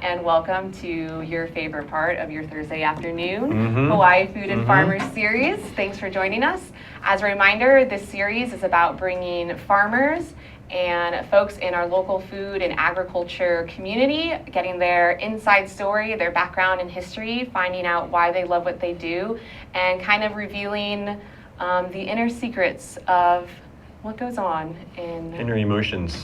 and welcome to your favorite part of your Thursday afternoon, Hawaii Food and Farmers series. Thanks for joining us. As a reminder, this series is about bringing farmers and folks in our local food and agriculture community, getting their inside story, their background and history, finding out why they love what they do, and kind of revealing the inner secrets of what goes on in inner emotions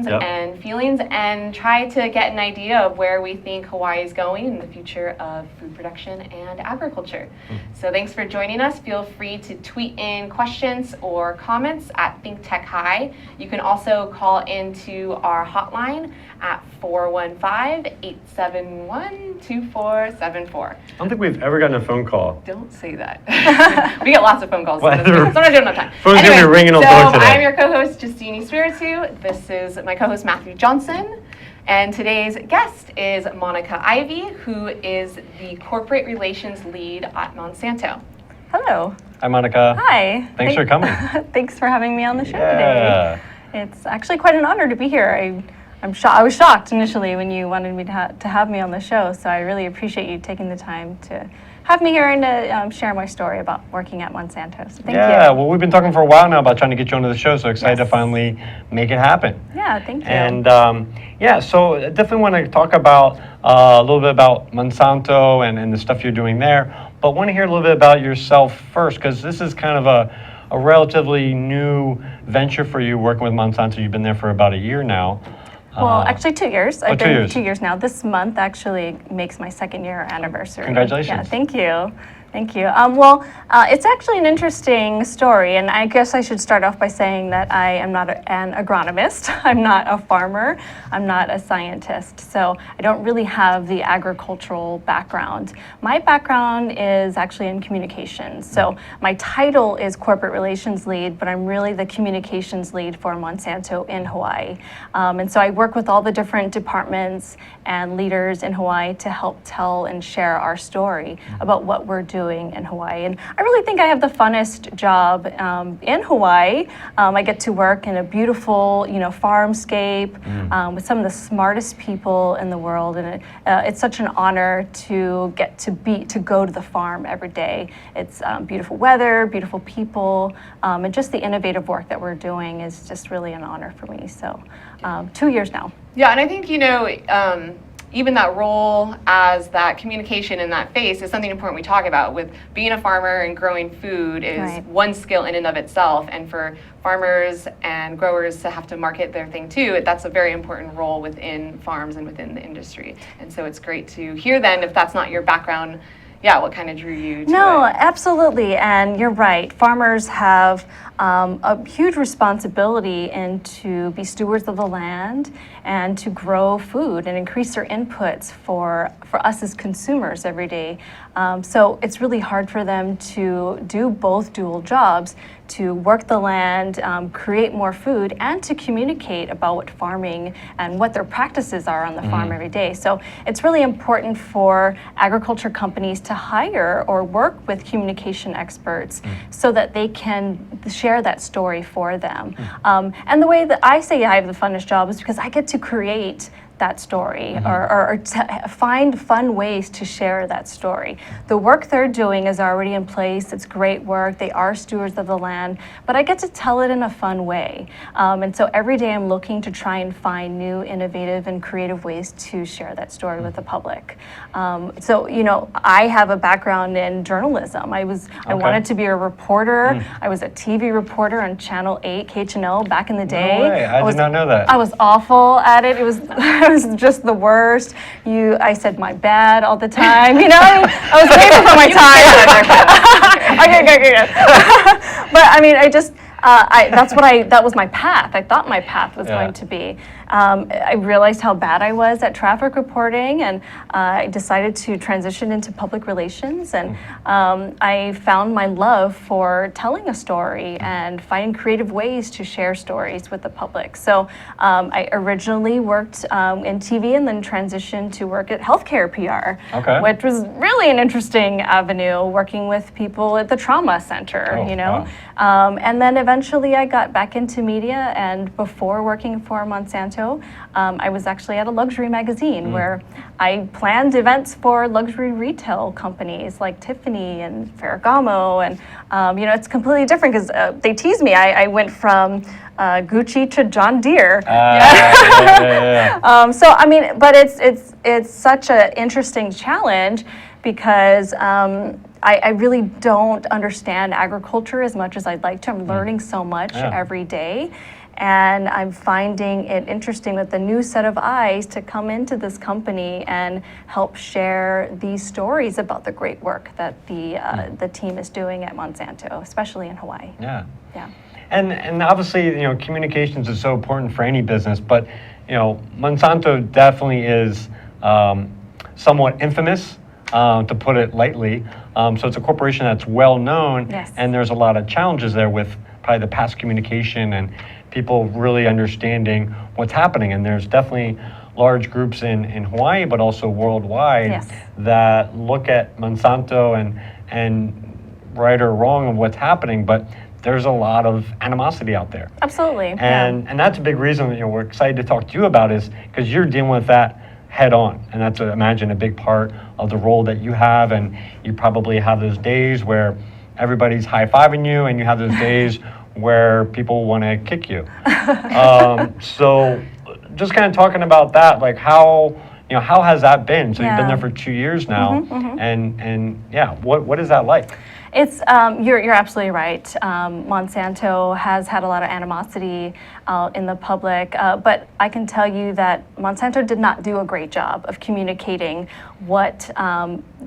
yep. and feelings, and try to get an idea of where we think Hawaii is going in the future of food production and agriculture. So thanks for joining us. Feel free to tweet in questions or comments at ThinkTechHigh. You can also call into our hotline at 415-871-2474. I don't think we've ever gotten a phone call. Don't say that. We get lots of phone calls. Sometimes we don't have time. Phone's gonna be ringing on the phone today. I'm your co-host, Justine Espiritu. This is my co-host, Matthew Johnson. And today's guest is Monica Ivey, who is the corporate relations lead at Monsanto. Hello. Hi, Monica. Hi. Thanks for coming. Thanks for having me on the show today. It's actually quite an honor to be here. I was shocked initially when you wanted me to have me on the show, so I really appreciate you taking the time to have me here and to share my story about working at Monsanto. So thank you. Yeah, well, we've been talking for a while now about trying to get you onto the show, so excited to finally make it happen. Yeah, thank you. And so I definitely want to talk about a little bit about Monsanto and the stuff you're doing there, but want to hear a little bit about yourself first, because this is kind of a relatively new venture for you working with Monsanto. You've been there for about a year now. Well, actually 2 years. I've been 2 years now. This month actually makes my second year anniversary. Congratulations. Yeah, thank you. Thank you. It's actually an interesting story, and I guess I should start off by saying that I am not an agronomist. I'm not a farmer. I'm not a scientist. So I don't really have the agricultural background. My background is actually in communications. So my title is corporate relations lead, but I'm really the communications lead for Monsanto in Hawaii. And so I work with all the different departments and leaders in Hawaii to help tell and share our story about what we're doing in Hawaii. And I really think I have the funnest job in Hawaii. I get to work in a beautiful, farmscape with some of the smartest people in the world, and it's such an honor to get to go to the farm every day. It's beautiful weather, beautiful people, and just the innovative work that we're doing is just really an honor for me. So 2 years now. Yeah, and I think, even that role as that communication and that face is something important we talk about. With being a farmer and growing food is one skill in and of itself, and for farmers and growers to have to market their thing too, that's a very important role within farms and within the industry. And so it's great to hear then, if that's not your background, what kind of drew you to it? No, absolutely, and you're right. Farmers have a huge responsibility in to be stewards of the land and to grow food and increase their inputs for us as consumers every day. So it's really hard for them to do both dual jobs, to work the land, create more food, and to communicate about what farming and what their practices are on the farm every day. So it's really important for agriculture companies to hire or work with communication experts so that they can share that story for them. And the way that I say I have the funnest job is because I get to create that story or find fun ways to share that story. The work they're doing is already in place. It's great work. They are stewards of the land, but I get to tell it in a fun way. And so every day I'm looking to try and find new, innovative, and creative ways to share that story with the public. I have a background in journalism. I wanted to be a reporter. I was a TV reporter on Channel 8, KHNO back in the day. No way. I did not know that. I was awful at it. It was just the worst. I said my bad all the time. I was grateful for my time. Okay. But that was my path. I thought my path was going to be. I realized how bad I was at traffic reporting, and I decided to transition into public relations, and I found my love for telling a story and finding creative ways to share stories with the public. So I originally worked in TV and then transitioned to work at healthcare PR, which was really an interesting avenue, working with people at the trauma center, Wow. And then eventually I got back into media, and before working for Monsanto, Monsanto, I was actually at a luxury magazine where I planned events for luxury retail companies like Tiffany and Ferragamo, and you know, it's completely different because they tease me. I went from Gucci to John Deere. So I mean, but it's such an interesting challenge because I really don't understand agriculture as much as I'd like to. I'm learning so much every day. And I'm finding it interesting with the new set of eyes to come into this company and help share these stories about the great work that the team is doing at Monsanto, especially in Hawaii. Yeah. Yeah. And obviously, you know, communications is so important for any business, but, you know, Monsanto definitely is somewhat infamous, to put it lightly. So it's a corporation that's well known, Yes. and there's a lot of challenges there with probably the past communication and people really understanding what's happening. And there's definitely large groups in Hawaii, but also worldwide, Yes. that look at Monsanto and right or wrong of what's happening, but there's a lot of animosity out there. Absolutely. And that's a big reason, you know, we're excited to talk to you about is because you're dealing with that head on. And that's, I imagine, a big part of the role that you have. And you probably have those days where everybody's high-fiving you, and you have those days where people want to kick you. So just kind of talking about that, like how has that been? So you've been there for 2 years now, and yeah, what is that like? It's you're absolutely right. Monsanto has had a lot of animosity out in the public, but I can tell you that Monsanto did not do a great job of communicating what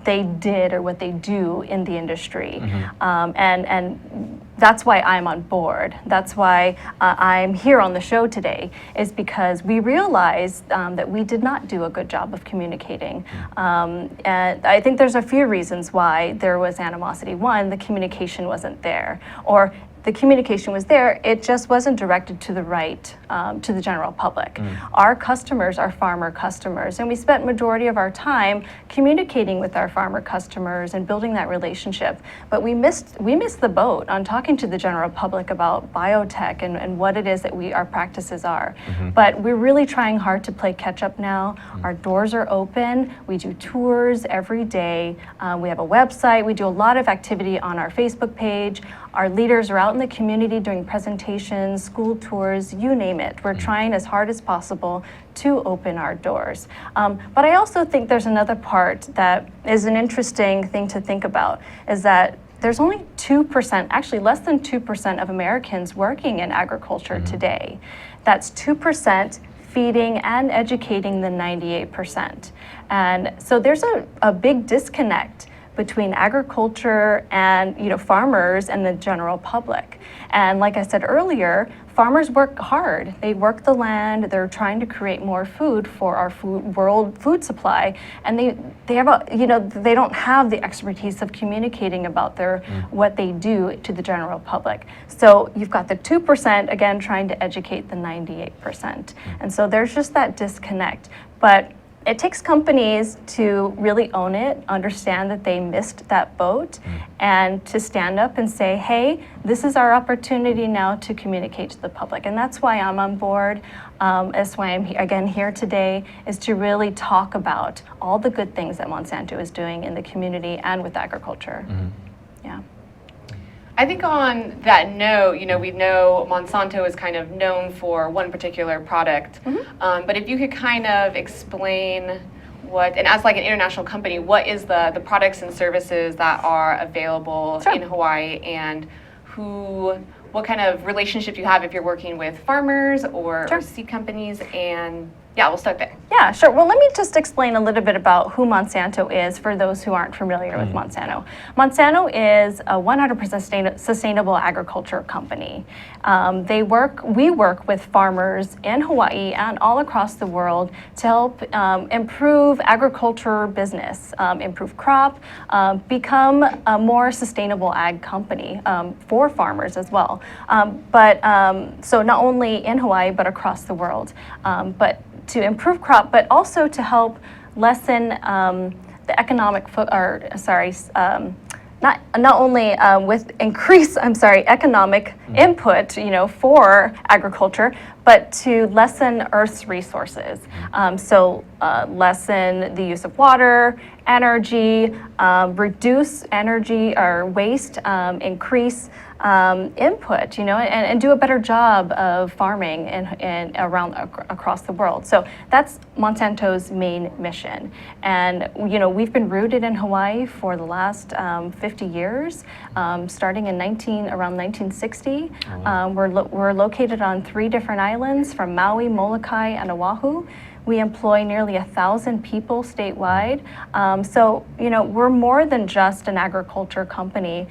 they did or what they do in the industry, and that's why I'm on board. That's why I'm here on the show today, is because we realized that we did not do a good job of communicating. And I think there's a few reasons why there was animosity. One, the communication wasn't there, or the communication was there, it just wasn't directed to the right, to the general public. Our customers are farmer customers, and we spent majority of our time communicating with our farmer customers and building that relationship. But we missed the boat on talking to the general public about biotech and what it is that our practices are. But we're really trying hard to play catch up now. Our doors are open. We do tours every day. We have a website. We do a lot of activity on our Facebook page. Our leaders are out in the community doing presentations, school tours, you name it. We're trying as hard as possible to open our doors. But I also think there's another part that is an interesting thing to think about, is that there's only 2%, actually less than 2% of Americans working in agriculture today. That's 2% feeding and educating the 98%. And so there's a big disconnect between agriculture and farmers and the general public. And like I said earlier, farmers work hard. They work the land. They're trying to create more food for our world food supply, and they have they don't have the expertise of communicating about what they do to the general public. So you've got the 2% again trying to educate the 98%, and so there's just that disconnect. But it takes companies to really own it, understand that they missed that boat, and to stand up and say, hey, this is our opportunity now to communicate to the public. And that's why I'm on board. That's why I'm again here today, is to really talk about all the good things that Monsanto is doing in the community and with agriculture. Yeah. I think on that note, we know Monsanto is kind of known for one particular product, but if you could kind of explain and as like an international company, what is the products and services that are available in Hawaii, and what kind of relationship you have if you're working with farmers or seed companies, and yeah, we'll start there. Yeah, sure. Well, let me just explain a little bit about who Monsanto is for those who aren't familiar with Monsanto. Monsanto is a 100% sustainable agriculture company. We work with farmers in Hawaii and all across the world to help improve agriculture business, improve crop, become a more sustainable ag company for farmers as well. So not only in Hawaii, but across the world. But to improve crop, but also to help lessen the economic not only with economic input, for agriculture, but to lessen Earth's resources. So lessen the use of water, energy, reduce energy or waste, increase input, and do a better job of farming across the world. So that's Monsanto's main mission. And, we've been rooted in Hawaii for the last 50 years, starting in around 1960. We're located on 3 different islands from Maui, Molokai, and Oahu. We employ nearly 1,000 people statewide. So, we're more than just an agriculture company.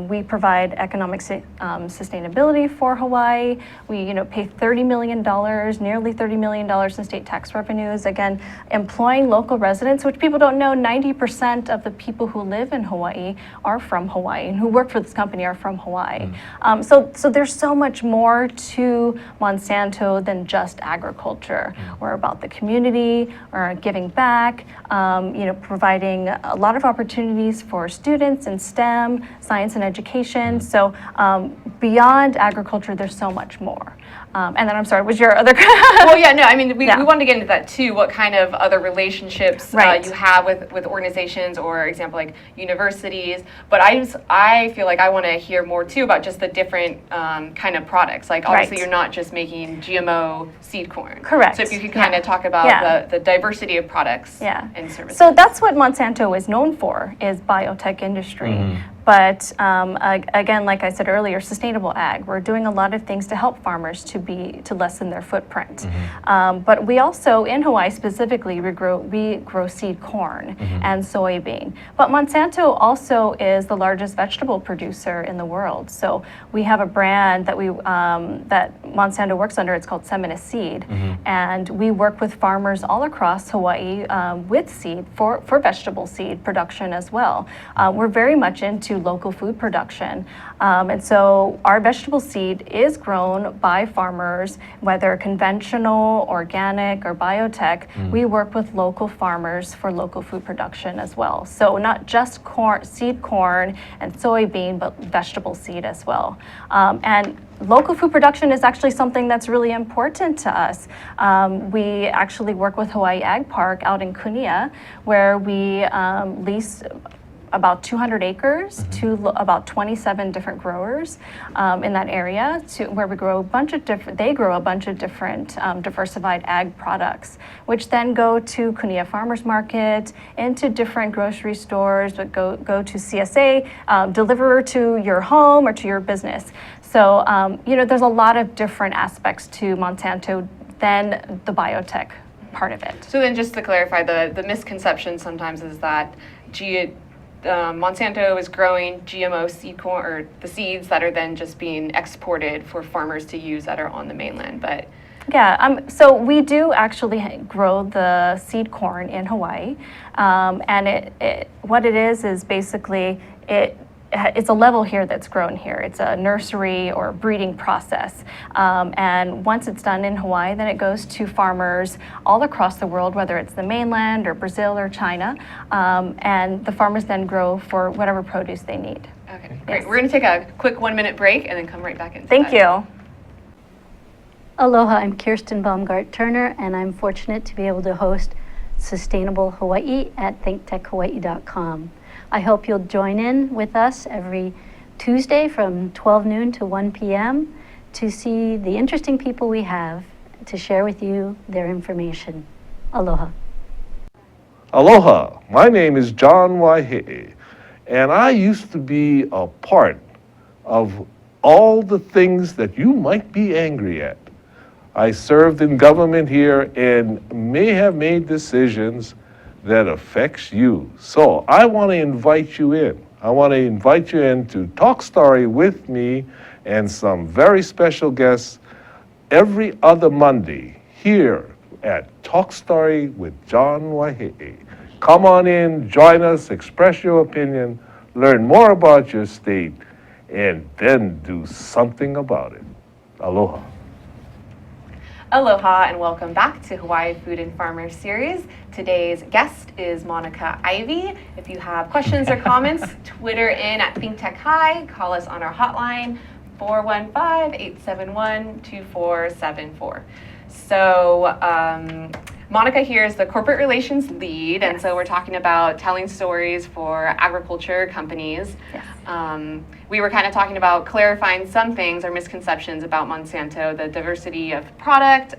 We provide economic sustainability for Hawaii. We, pay $30 million, nearly $30 million in state tax revenues. Again, employing local residents, which people don't know, 90% of the people who live in Hawaii are from Hawaii and who work for this company are from Hawaii. So there's so much more to Monsanto than just agriculture. We're about the community, or giving back, providing a lot of opportunities for students in STEM, science and education. So beyond agriculture, there's so much more. And then I'm sorry, was your other? Well, yeah, no, I mean, we wanted to get into that too. What kind of other relationships you have with organizations, or example, like universities. But I feel like I want to hear more too about just the different kind of products. Like obviously you're not just making GMO seed corn. Correct. So if you could kind of talk about the diversity of products and services. So that's what Monsanto is known for, is biotech industry. But again, like I said earlier, sustainable ag. We're doing a lot of things to help farmers to lessen their footprint. But we also, in Hawaii specifically, we grow seed corn and soybean. But Monsanto also is the largest vegetable producer in the world. So we have a brand that that Monsanto works under. It's called Seminous Seed, and we work with farmers all across Hawaii with seed for vegetable seed production as well. We're very much into local food production. And so our vegetable seed is grown by farmers, whether conventional, organic, or biotech. We work with local farmers for local food production as well. So not just seed corn and soybean, but vegetable seed as well. And local food production is actually something that's really important to us. We actually work with Hawaii Ag Park out in Kunia, where we lease about 200 acres to about 27 different growers in that area, where we grow a bunch of different diversified ag products, which then go to Kunia Farmers Market, into different grocery stores, but go to CSA, deliver to your home or to your business. So there's a lot of different aspects to Monsanto than the biotech part of it. So then, just to clarify, the misconception sometimes is that Monsanto is growing GMO seed corn, or the seeds that are then just being exported for farmers to use that are on the mainland. But so we do actually grow the seed corn in Hawaii, and what it is basically it's a level here that's grown here. It's a nursery or breeding process. And once it's done in Hawaii, then it goes to farmers all across the world, whether it's the mainland or Brazil or China. And the farmers then grow for whatever produce they need. Okay, great. We're going to take a quick 1-minute break and then come right back in. Thank you. Aloha, I'm Kirsten Baumgart-Turner, and I'm fortunate to be able to host Sustainable Hawaii at thinktechhawaii.com. I hope you'll join in with us every Tuesday from 12 noon to 1 p.m. to see the interesting people we have to share with you their information. Aloha. Aloha, my name is John Waihe'e, and I used to be a part of all the things that you might be angry at. I served in government here and may have made decisions that affects you. So I want to invite you in. I want to invite you in to Talk Story with me and some very special guests every other Monday here at Talk Story with John Waihe'e. Come on in, join us, express your opinion, learn more about your state, and then do something about it. Aloha. Aloha and welcome back to Hawaii Food and Farmers Series. Today's guest is Monica Ivey. If you have questions or comments, Twitter in at ThinkTechHigh, call us on our hotline 415-871-2474. So Monica here is the corporate relations lead, and so we're talking about telling stories for agriculture companies. Yes. We were kind of talking about clarifying some things or misconceptions about Monsanto, the diversity of product,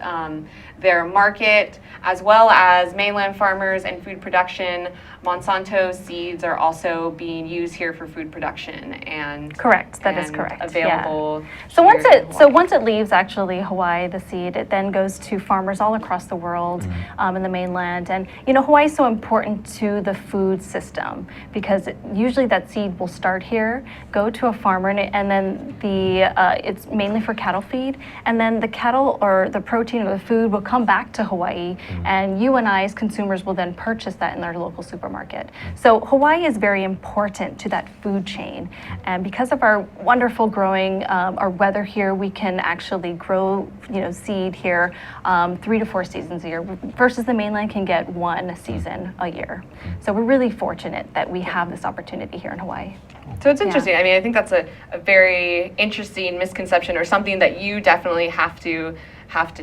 their market, as well as mainland farmers and food production. Monsanto seeds are also being used here for food production, and Correct. That is and correct. available. So here once in Hawaii. once it leaves actually Hawaii, the seed, it then goes to farmers all across the world, in the mainland. And Hawaii is so important to the food system because usually that seed will start here, go to a farmer, and then it's mainly for cattle feed, and then the cattle or the protein or the food will come back to Hawaii, and you and I as consumers will then purchase that in our local supermarket. So Hawaii is very important to that food chain, and because of our wonderful growing, our weather here, we can actually grow seed here 3 to 4 seasons a year versus the mainland can get 1 season a year. So we're really fortunate that we have this opportunity here in Hawaii. So it's interesting. I mean, I think that's a very interesting misconception or something that you definitely have to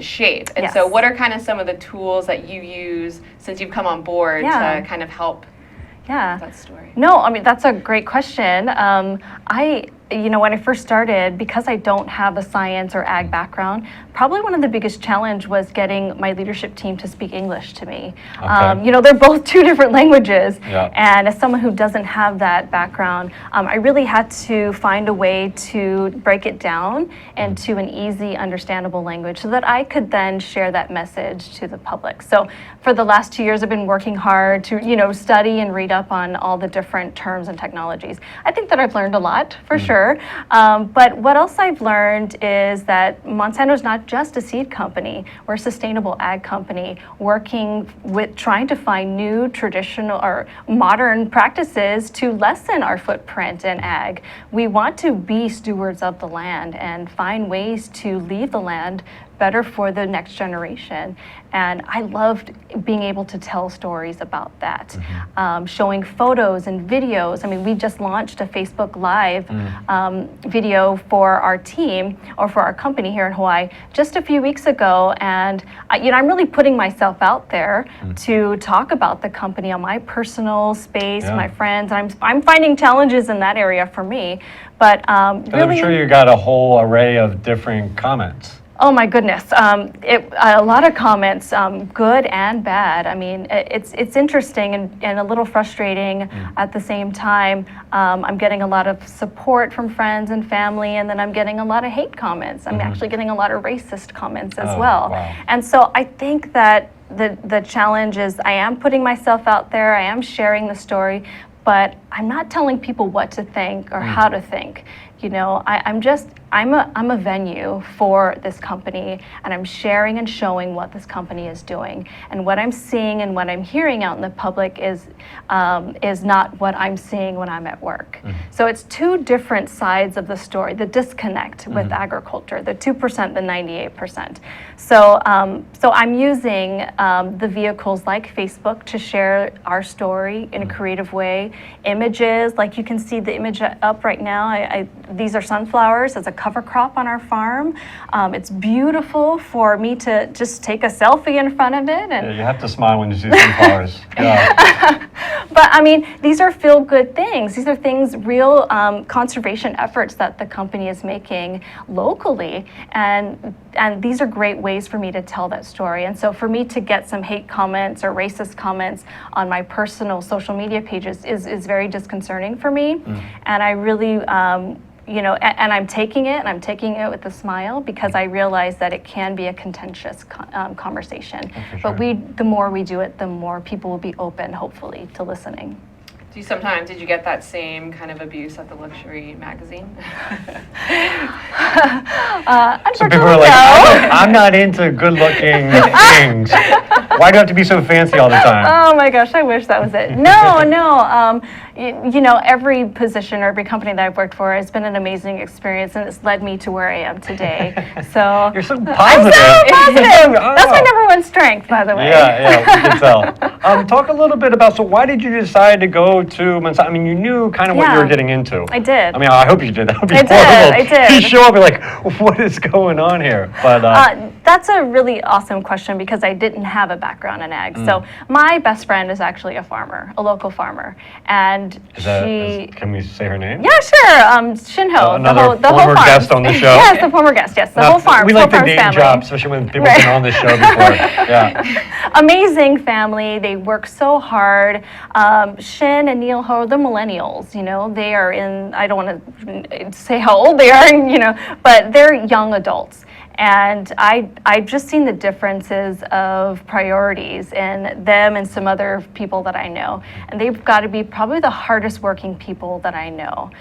shape. And so Yes. what are kind of some of the tools that you use since you've come on board Yeah. to kind of help Yeah. that story? No, I mean, that's a great question. When I first started, because I don't have a science or ag background, probably one of the biggest challenge was getting my leadership team to speak English to me. Okay. They're both 2 different languages. Yeah. And as someone who doesn't have that background, I really had to find a way to break it down into an easy, understandable language so that I could then share that message to the public. So for the last 2 years, I've been working hard to, study and read up on all the different terms and technologies. I think that I've learned a lot, for sure. But what else I've learned is that Monsanto is not just a seed company. We're a sustainable ag company working with trying to find new traditional or modern practices to lessen our footprint in ag. We want to be stewards of the land and find ways to leave the land better for the next generation. And I loved being able to tell stories about that, showing photos and videos. I mean, we just launched a Facebook Live video for our team or for our company here in Hawaii just a few weeks ago. And I'm really putting myself out there to talk about the company on my personal space, Yeah. my friends. I'm finding challenges in that area for me, but But really, I'm sure you got a whole array of different comments. oh my goodness, a lot of comments, good and bad. I mean, it's interesting and a little frustrating at the same time. I'm getting a lot of support from friends and family, and then I'm getting a lot of hate comments. I'm actually getting a lot of racist comments as Oh, well. wow. And so I think that the challenge is I am putting myself out there, I am sharing the story, but I'm not telling people what to think or how to think. I'm a venue for this company, and I'm sharing and showing what this company is doing. And what I'm seeing and what I'm hearing out in the public is not what I'm seeing when I'm at work. So it's 2 different sides of the story, the disconnect with agriculture, the 2%, the 98%. So I'm using the vehicles like Facebook to share our story in a creative way. Images, like you can see the image up right now. These are sunflowers as a cover crop on our farm. It's beautiful for me to just take a selfie in front of it. And Yeah, you have to smile when you see sunflowers. Yeah. But I mean, these are feel-good things. These are things, real conservation efforts that the company is making locally, and these are great ways for me to tell that story. And so for me to get some hate comments or racist comments on my personal social media pages is very disconcerting for me. And I really, and I'm taking it with a smile because I realize that it can be a contentious conversation. for sure. But the more we do it, the more people will be open, hopefully, to listening. Did you get that same kind of abuse at the luxury magazine? Some people are like, I'm not into good-looking things. Why do I have to be so fancy all the time? Oh my gosh, I wish that was it. No, no. You know, every position or every company that I've worked for has been an amazing experience, and it's led me to where I am today. So You're so positive. I'm so positive. Oh. That's my number one strength, by the way. Yeah, we can tell. Talk a little bit about, so why did you decide to go to Monsanto? I mean, you knew kind of what you were getting into. I did. I mean, I hope you did. That would be I horrible. did, I did. You show up and like, what is going on here? But that's a really awesome question because I didn't have a background in ag. So my best friend is actually a farmer, a local farmer, and can we say her name? Yeah, sure. Shinho, Another the whole former farm. guest on the show. Yes, the former guest. Yes, the whole farm. We like to farm's name family. drop, especially when people have been on the show before. Yeah. Amazing family. They work so hard. Shin and Neil Ho, they're millennials. You know, they are in. I don't want to say how old they are. You know, but they're young adults. And I've just seen the differences of priorities in them and some other people that I know. And they've got to be probably the hardest working people that I know.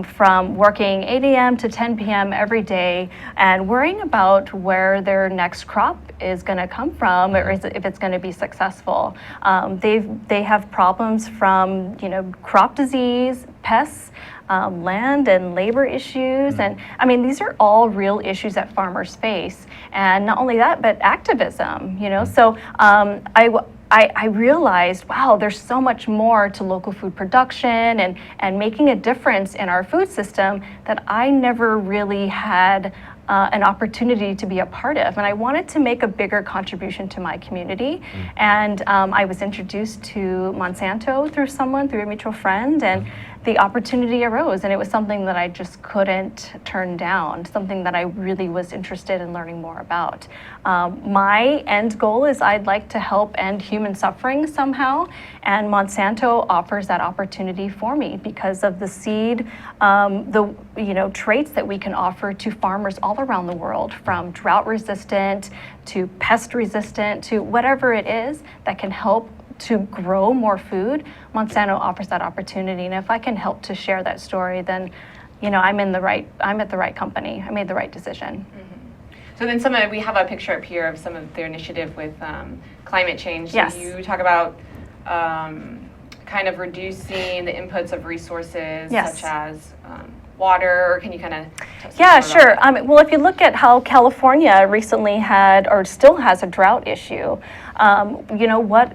From working 8 a.m. to 10 p.m. every day and worrying about where their next crop is going to come from or if it's going to be successful. They have problems from, you know, crop disease, pests, land and labor issues. And I mean, these are all real issues that farmers face. And not only that, but activism, you know. So I realized, wow, there's so much more to local food production and making a difference in our food system that I never really had an opportunity to be a part of. And I wanted to make a bigger contribution to my community. And I was introduced to Monsanto through a mutual friend, and the opportunity arose, and it was something that I just couldn't turn down, something that I really was interested in learning more about. My end goal is I'd like to help end human suffering somehow, and Monsanto offers that opportunity for me because of the seed, traits that we can offer to farmers all around the world, from drought resistant to pest resistant to whatever it is that can help to grow more food. Monsanto offers that opportunity, and if I can help to share that story, then, you know, I'm at the right company. I made the right decision. So then we have a picture up here of some of their initiative with climate change. So Yes. you talk about kind of reducing the inputs of resources Yes. such as water, or can you kind of tell us Yeah, more about sure. Well, if you look at how California recently had or still has a drought issue, you know what?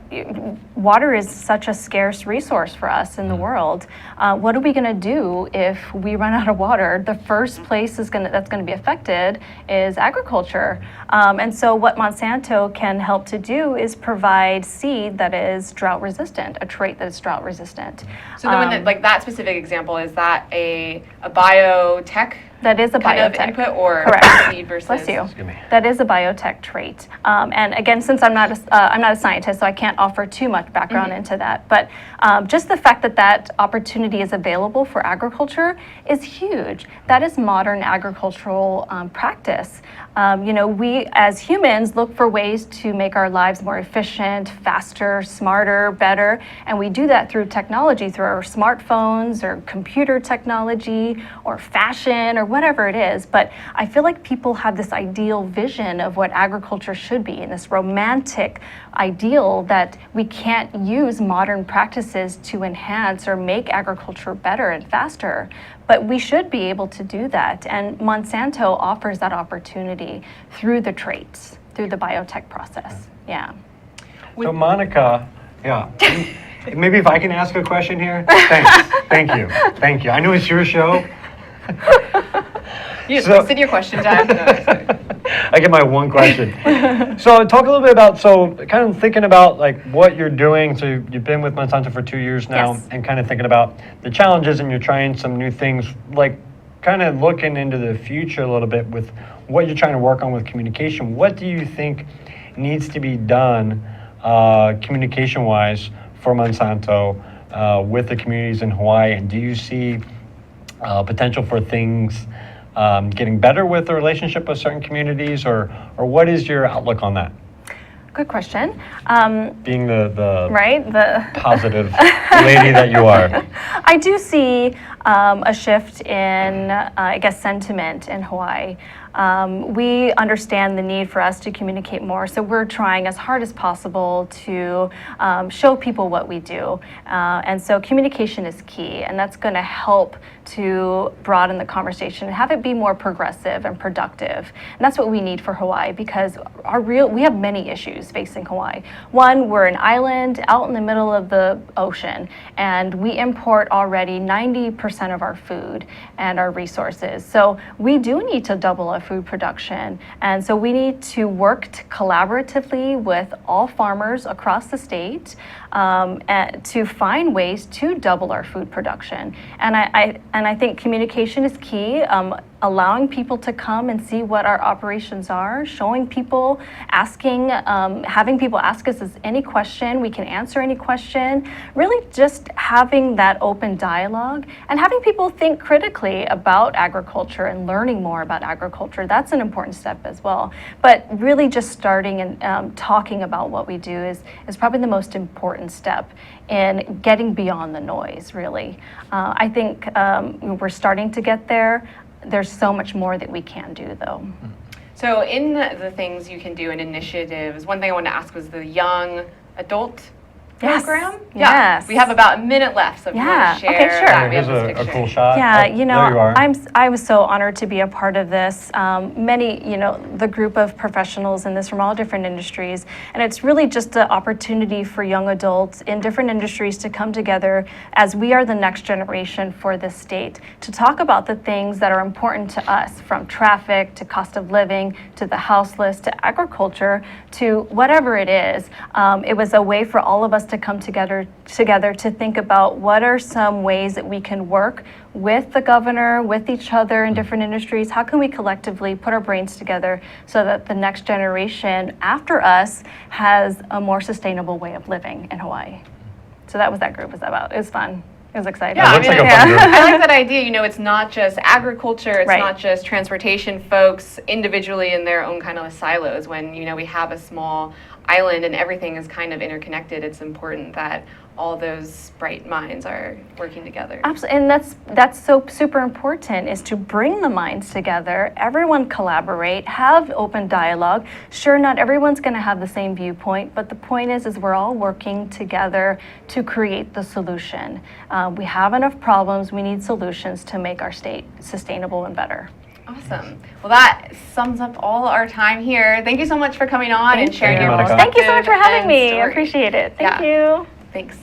Water is such a scarce resource for us in the world. What are we going to do if we run out of water? The first place that's going to be affected is agriculture. And so what Monsanto can help to do is provide seed that is drought resistant, a trait that is drought resistant. So then that specific example, is that a biotech That is a kind of biotech. input, or Correct. seed versus? Bless you. Excuse me. That is a biotech trait. And again, since I'm not a scientist, so I can't offer too much background into that. But just the fact that opportunity is available for agriculture is huge. That is modern agricultural practice. You know, we as humans look for ways to make our lives more efficient, faster, smarter, better, and we do that through technology, through our smartphones or computer technology or fashion or whatever it is. But I feel like people have this ideal vision of what agriculture should be, and this romantic ideal that we can't use modern practices to enhance or make agriculture better and faster. But we should be able to do that. And Monsanto offers that opportunity through the traits, through the biotech process. Yeah. So Monica, maybe if I can ask a question here? Thanks. Thank you. I know it's your show. You just wasted your question time. No, I get my one question. So talk a little bit about, kind of thinking about like what you're doing. So you've been with Monsanto for 2 years now, Yes. and kind of thinking about the challenges, and you're trying some new things, like kind of looking into the future a little bit with what you're trying to work on with communication. What do you think needs to be done communication-wise for Monsanto with the communities in Hawaii? And do you see potential for things getting better with the relationship with certain communities, or what is your outlook on that? Good question. Being the Right? positive lady that you are. I do see a shift in, I guess, sentiment in Hawaii. We understand the need for us to communicate more, so we're trying as hard as possible to show people what we do. And so communication is key, and that's going to help to broaden the conversation and have it be more progressive and productive. And that's what we need for Hawaii, because we have many issues facing Hawaii. One, we're an island out in the middle of the ocean, and we import already 90% of our food and our resources. So we do need to double our food production. And so we need to work collaboratively with all farmers across the state to find ways to double our food production. And I think communication is key. Allowing people to come and see what our operations are, showing people, asking, having people ask us any question, we can answer any question, really just having that open dialogue and having people think critically about agriculture and learning more about agriculture. That's an important step as well. But really just starting and talking about what we do is probably the most important step in getting beyond the noise, really. I think we're starting to get there. There's so much more that we can do, though. So in the things you can do and initiatives, one thing I wanted to ask was the young adult program. Yeah. Yes. We have about a minute left, so if you want to share Okay, sure. that, we Here's have this a picture. cool shot. Yeah, Oh, you know, there you are. I was so honored to be a part of this. The group of professionals in this from all different industries, and it's really just an opportunity for young adults in different industries to come together as we are the next generation for this state to talk about the things that are important to us, from traffic to cost of living to the houseless to agriculture to whatever it is. It was a way for all of us to come together to think about what are some ways that we can work with the governor, with each other in different industries. How can we collectively put our brains together so that the next generation after us has a more sustainable way of living in Hawaii? So that was that group was about. It was fun. It was exciting. Yeah, looks like a fun group. I like that idea. You know, it's not just agriculture, it's Right. not just transportation folks individually in their own kind of silos. When, you know, we have a small island and everything is kind of interconnected, it's important that all those bright minds are working together. Absolutely, and that's so super important, is to bring the minds together, everyone collaborate, have open dialogue. Sure, not everyone's going to have the same viewpoint, but the point is we're all working together to create the solution. We have enough problems, we need solutions to make our state sustainable and better. Awesome. Well, that sums up all our time here. Thank you so much for coming on and sharing you, your Monica. perspective. Thank you so much for having and me. I story. appreciate it. Thank Yeah. you. Thanks.